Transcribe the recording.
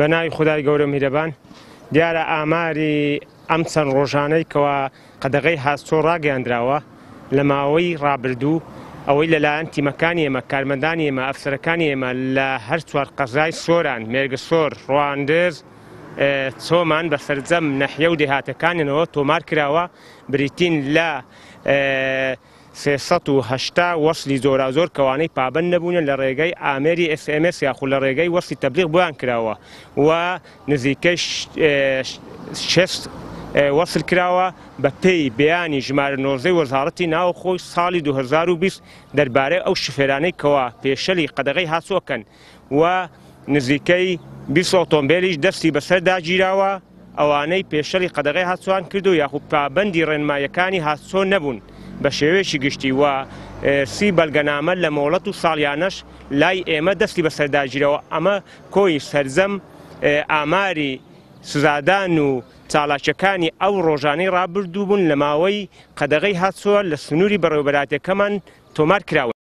بەناوی خودای گەورە میهرەبان دیارە ئاماری ئەم چەند ڕۆژانەی کەوا قەدەغەی هاستۆ ڕاگەیاندراوە لە ماوەی ڕابردوو ئەوەی لەلایەن تیمەکانی ئێمە کارمەندانی ئێمە ئەفسەرەکانی ئێمە لە هەر چوار قەزای سۆران مێرگسۆر ڕواندز چۆمان بە سەرجەم نەحیە و دێهاتەکانەوە تۆمار کراوە بریتین لە 380 وەسلی زۆرازۆر کەوانەی پابەند نەبوونە لە ڕێگەی ئامێری SMS یاخود لە ڕێگەی وەسلی تەبلیغ بۆیان کراوە و نزیکەی 6 وەسل کراوە بە پێی بەیانی ژمارە نۆزەی وەزارەتی ناوخۆی ساڵی 2020 دەربارەی ئەو شفێرانەی کەوا پێشەلی قەدەغەی هاتووەکەن و نزیکەی 20 ئۆتۆمبیلیش دەستی بەسەر داگیراوە ئەوانەی پێشەلی قەدەغەی هاتووان کردو یاخود پابەندی ڕێنماییەکانی هاتوۆ نەبوون بە شێوەیەکی گشتی و سی بەڵگەنامە لە مۆڵەت و ساڵیانەش لای ئێمە دەستی بەسەرداگیرەوە ئەمە کۆی سەرجەم ئاماری سزادان و چالاکیەکانی ئەو ڕۆژانەی ڕابردوو بوون لە ماوەی قەدەغەی هاتووە لە سنووری بەڕێوەبەراتەکەمان تۆمار کراون.